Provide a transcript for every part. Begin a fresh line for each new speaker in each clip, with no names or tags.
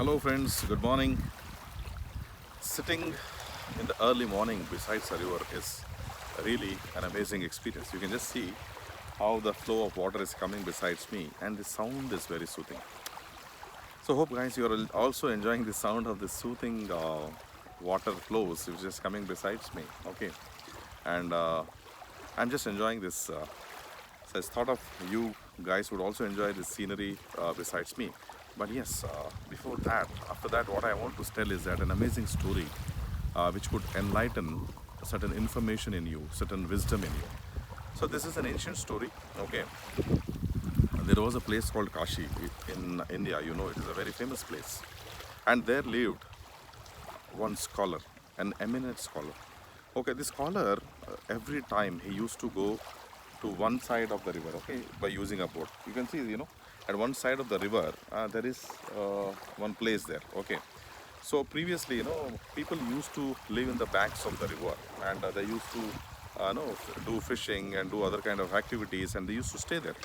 Hello friends, good morning. Sitting in the early morning beside a river is really an amazing experience. You can just see how the flow of water is coming besides me and the sound is very soothing. So hope guys you are also enjoying the sound of the soothing water flows which is coming besides me. Okay, and I'm just enjoying this. So I thought of you guys would also enjoy this scenery besides me. But yes, before that, after that, what I want to tell is that an amazing story which could enlighten certain information in you, certain wisdom in you. So this is an ancient story. Okay, there was a place called Kashi in India. You know, it is a very famous place, and there lived one scholar, an eminent scholar. Okay, this scholar, every time he used to go to one side of the river, okay, by using a boat. You can see, at one side of the river, there is one place there, okay. So previously, people used to live in the banks of the river and they used to, do fishing and do other kind of activities and they used to stay there.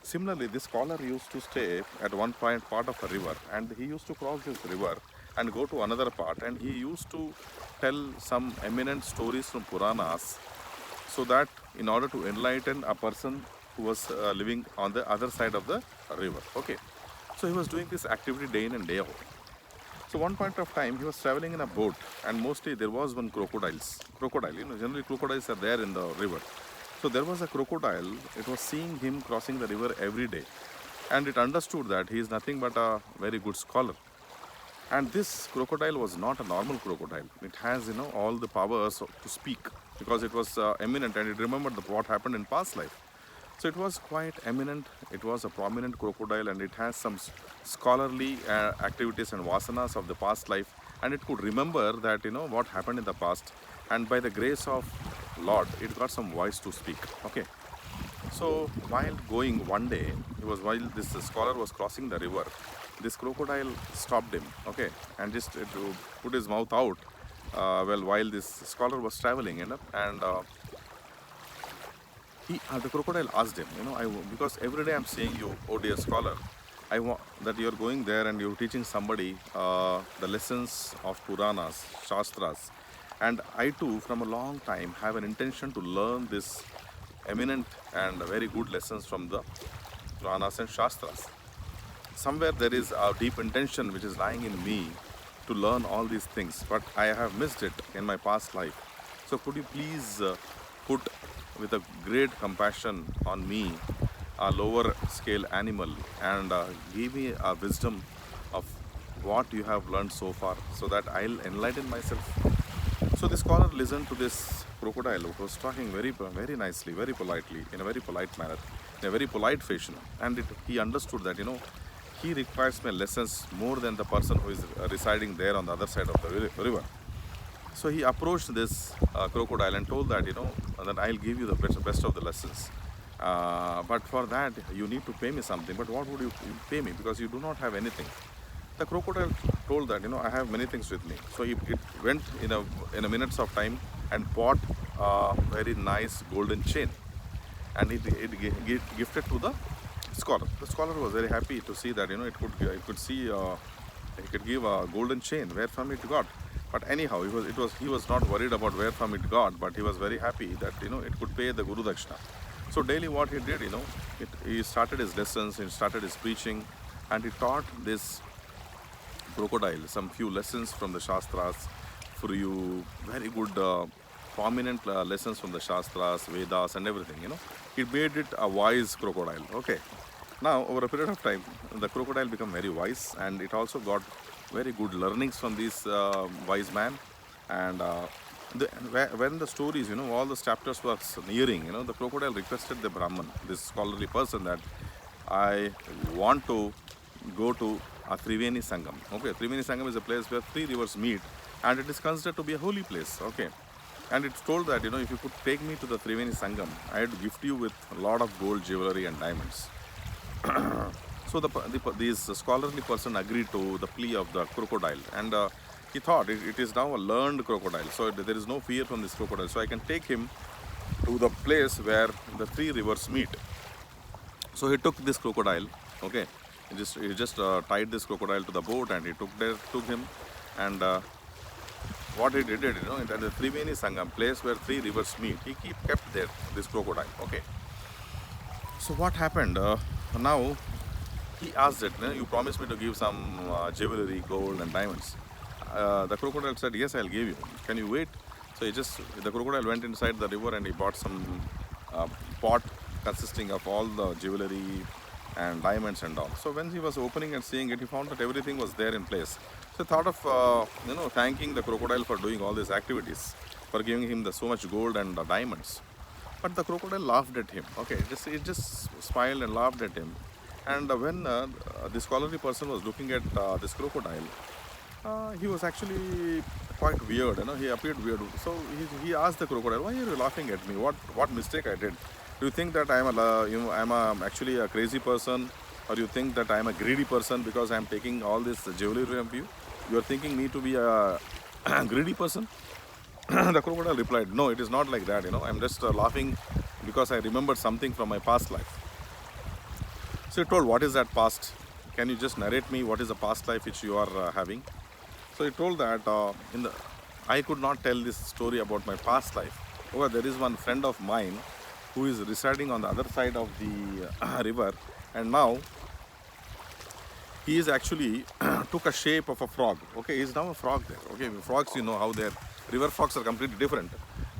Similarly, this scholar used to stay at one point part of a river and he used to cross this river and go to another part and he used to tell some eminent stories from Puranas so that in order to enlighten a person who was living on the other side of the river. Okay, so he was doing this activity day in and day out. So one point of time he was traveling in a boat and mostly there was one crocodile, generally crocodiles are there in the river. So there was a crocodile, it was seeing him crossing the river every day and it understood that he is nothing but a very good scholar. And this crocodile was not a normal crocodile. It has, all the powers to speak because it was eminent and it remembered what happened in past life. So it was quite eminent. It was a prominent crocodile and it has some scholarly activities and vasanas of the past life. And it could remember that, what happened in the past. And by the grace of Lord, it got some voice to speak. Okay. So while going one day, while this scholar was crossing the river, this crocodile stopped him, okay, and just to put his mouth out. While this scholar was traveling, and the crocodile asked him, because every day I'm seeing you, oh dear scholar, I want that you're going there and you're teaching somebody the lessons of Puranas, Shastras, and I too, from a long time, have an intention to learn this eminent and very good lessons from the Puranas and Shastras. Somewhere there is a deep intention which is lying in me to learn all these things, but I have missed it in my past life. So could you please put with a great compassion on me, a lower scale animal, and give me a wisdom of what you have learned so far so that I'll enlighten myself. So the scholar listened to this crocodile who was talking very nicely, very politely, in a very polite manner, in a very polite fashion. And he understood that, he requires my lessons more than the person who is residing there on the other side of the river. So he approached this crocodile and told that, that I'll give you the best of the lessons. But for that, you need to pay me something. But what would you pay me? Because you do not have anything. The crocodile told that, I have many things with me. So it went in a minutes of time and bought a very nice golden chain. And it gifted to the scholar. The scholar was very happy to see that, it could give a golden chain where from it got. But anyhow, he was not worried about where from it got, but he was very happy that, it could pay the Guru Dakshina. So daily what he did, he started his lessons, he started his preaching, and he taught this crocodile some few lessons from the Shastras, for you very good prominent lessons from the Shastras, Vedas and everything, It made it a wise crocodile, okay. Now over a period of time, the crocodile became very wise and it also got very good learnings from this wise man. And when the stories, all the chapters were nearing, the crocodile requested the Brahman, this scholarly person, that I want to go to a Triveni Sangam. Okay, Triveni Sangam is a place where three rivers meet and it is considered to be a holy place. Okay, and it's told that, if you could take me to the Triveni Sangam, I'd gift you with a lot of gold, jewelry and diamonds. So this scholarly person agreed to the plea of the crocodile, and he thought it is now a learned crocodile, so there is no fear from this crocodile, so I can take him to the place where the three rivers meet. So he took this crocodile, okay, He just tied this crocodile to the boat, and he took him, and what he did, at the Triveni Sangam, place where three rivers meet, he kept there this crocodile. Okay. So what happened? Now he asked it, you promised me to give some jewelry, gold and diamonds. The crocodile said, yes, I'll give you. Can you wait? So the crocodile went inside the river and he bought some pot consisting of all the jewelry and diamonds and all. So when he was opening and seeing it, he found that everything was there in place. So he thought of, thanking the crocodile for doing all these activities, for giving him so much gold and diamonds. But the crocodile laughed at him. Okay, it just smiled and laughed at him. And when the scholarly person was looking at this crocodile, he was actually quite weird. He appeared weird. So he asked the crocodile, "Why are you laughing at me? What mistake I did? Do you think that actually a crazy person, or you think that I am a greedy person because I am taking all this jewelry from you? You are thinking me to be a greedy person?" The crocodile replied, "No, it is not like that. I'm just laughing because I remembered something from my past life." So he told, "What is that past? Can you just narrate me what is the past life which you are having?" So he told that I could not tell this story about my past life. However, there is one friend of mine who is residing on the other side of the river, and now he is actually took a shape of a frog. Okay, he is now a frog there. Okay, frogs, you know how their river frogs are completely different.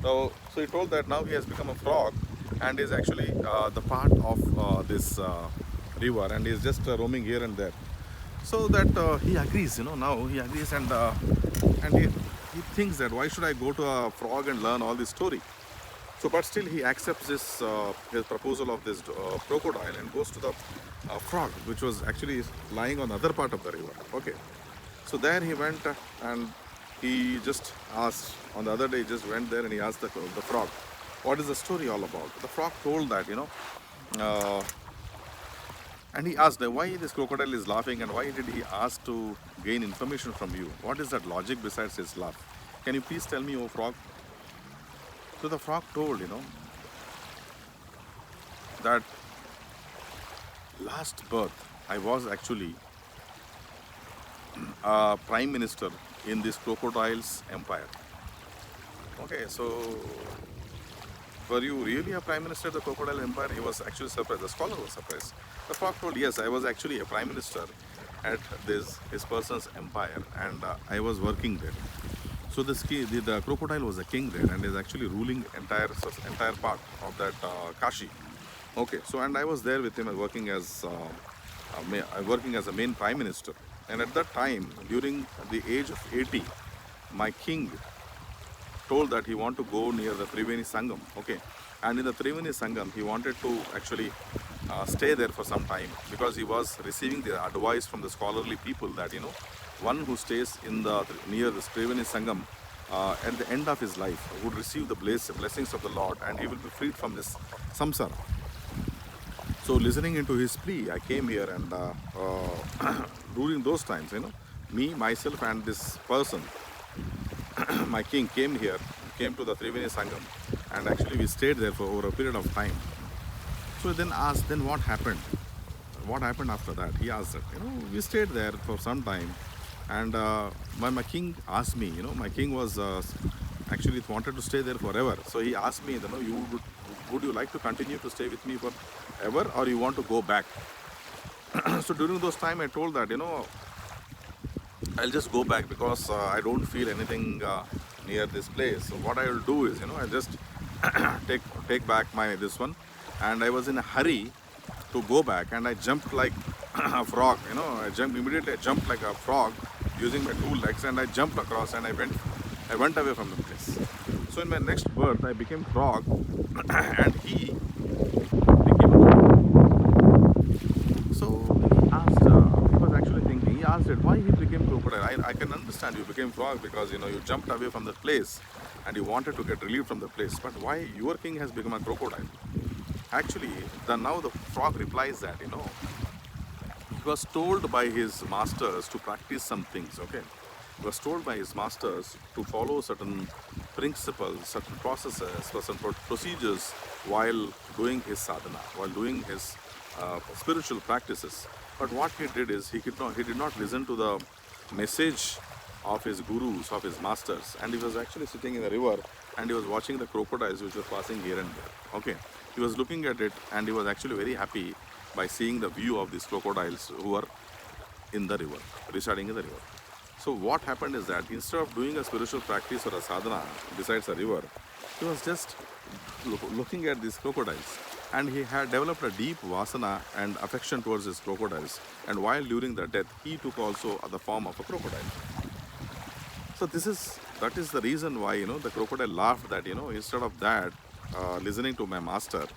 So he told that now he has become a frog and is actually the part of this river, and is just roaming here and there. So that he agrees, now he agrees, and he thinks that why should I go to a frog and learn all this story? So, but still he accepts this his proposal of this crocodile and goes to the frog, which was actually lying on the other part of the river. Okay, so there he went and he just asked. On the other day, he just went there and he asked the frog, "What is the story all about?" The frog told that, and he asked why this crocodile is laughing and why did he ask to gain information from you? What is that logic besides his laugh? Can you please tell me, O frog? So the frog told, that last birth I was actually a prime minister in this crocodile's empire. Okay, so were you really a prime minister of the crocodile empire? He was actually surprised. The scholar was surprised. The frog told, yes, I was actually a prime minister at his person's empire, and I was working there. So the crocodile was a king there and is actually ruling entire part of that Kashi. Okay, so and I was there with him working as a main prime minister. And at that time, during the age of 80, my king told that he wanted to go near the Triveni Sangam. Okay, and in the Triveni Sangam, he wanted to actually stay there for some time, because he was receiving the advice from the scholarly people that one who stays near the Triveni Sangam at the end of his life would receive the blessings of the Lord, and he will be freed from this samsara. So listening into his plea, I came here, and during those times, me, myself and this person, my king came to the Triveni Sangam, and actually we stayed there for over a period of time. So then asked, then what happened? What happened after that? He asked that, we stayed there for some time, and my king asked me, my king was actually wanted to stay there forever. So he asked me, would you like to continue to stay with me forever, or you want to go back? So during those time, I told that, I'll just go back because I don't feel anything near this place. So what I will do is, I just take back this one, and I was in a hurry to go back, and I jumped like a frog. I jumped like a frog using my two legs, and I jumped across, and I went away from the place. So in my next birth, I became frog, and he became a So he was actually thinking, he asked it, why he became crocodile? I can understand you became frog because, you jumped away from the place and you wanted to get relieved from the place. But why your king has become a crocodile? Actually, now the frog replies that, he was told by his masters to practice some things, okay? He was told by his masters to follow certain principles, certain processes, certain procedures while doing his sadhana, while doing his spiritual practices. But what he did is he did not listen to the message of his gurus, of his masters, and he was actually sitting in the river and he was watching the crocodiles which were passing here and there. Okay, he was looking at it and he was actually very happy by seeing the view of these crocodiles who were in the river, residing in the river. So what happened is that instead of doing a spiritual practice or a sadhana besides a river, he was just looking at these crocodiles, and he had developed a deep vasana and affection towards his crocodiles, and while during the death he took also the form of a crocodile. So that is the reason why the crocodile laughed that instead of that listening to my master,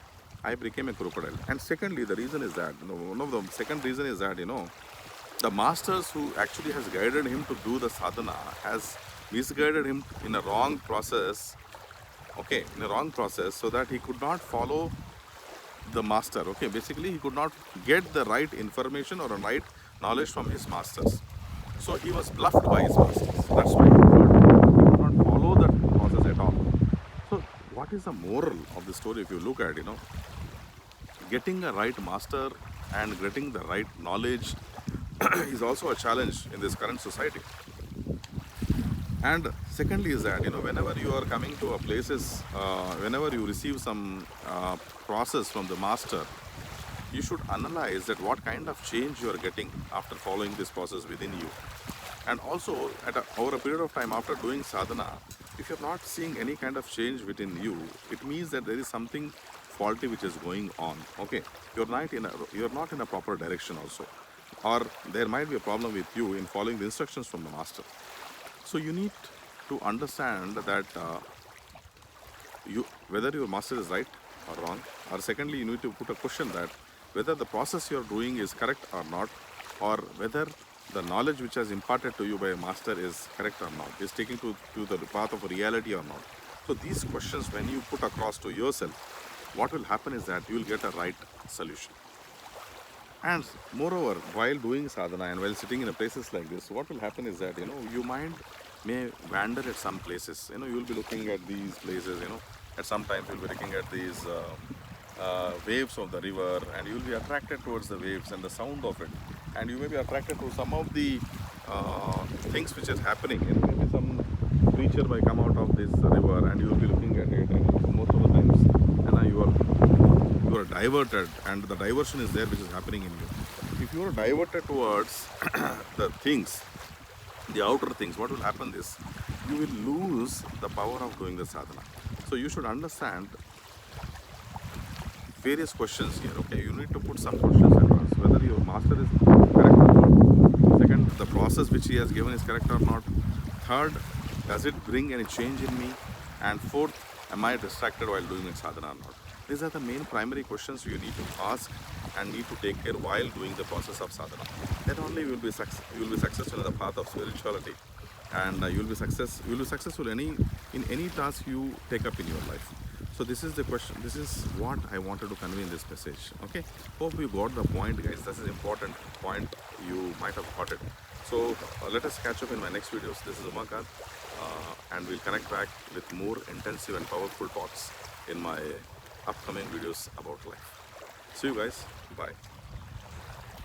I became a crocodile. And secondly, the reason is that one of the second reason is that the masters who actually has guided him to do the sadhana has misguided him in a wrong process. Okay, in a wrong process, so that he could not follow the master. Okay, basically he could not get the right information or a right knowledge from his masters. So he was bluffed by his masters. That's why he could not follow that process at all. So what is the moral of the story? If you look at getting a right master and getting the right knowledge is also a challenge in this current society. And secondly is that whenever you are coming to a places, whenever you receive some process from the master, you should analyze that what kind of change you are getting after following this process within you. And also over a period of time after doing sadhana, if you're not seeing any kind of change within you, it means that there is something faulty which is going on. Okay, you're not in a proper direction also, or there might be a problem with you in following the instructions from the master. So you need to understand that whether your master is right or wrong, or secondly, you need to put a question that whether the process you are doing is correct or not, or whether the knowledge which has imparted to you by a master is correct or not, is taking to the path of reality or not. So these questions, when you put across to yourself, what will happen is that you will get a right solution. And moreover, while doing sadhana and while sitting in places like this, what will happen is that your mind may wander at some places. You will be looking at these places. At some times you'll be looking at these waves of the river, and you'll be attracted towards the waves and the sound of it. And you may be attracted to some of the things which is happening. Maybe some creature may come out of this river, and you will be looking at it. And most of the times, you are diverted, and the diversion is there which is happening in you. If you are diverted towards the things, the outer things, what will happen is you will lose the power of doing the sadhana. So you should understand various questions here. Okay, you need to put some questions across, whether your master is correct or not. Second, the process which he has given is correct or not. Third, does it bring any change in me? And fourth, am I distracted while doing sadhana or not? These are the main primary questions you need to ask and need to take care while doing the process of sadhana. Then only you will be successful in the path of spirituality, and you will be successful in any task you take up in your life. So this is the question. This is what I wanted to convey in this message. Okay, hope you got the point, guys. This is important point. You might have got it. So let us catch up in my next videos. This is Umakant, and we'll connect back with more intensive and powerful talks in my upcoming videos about life. See you guys. Bye.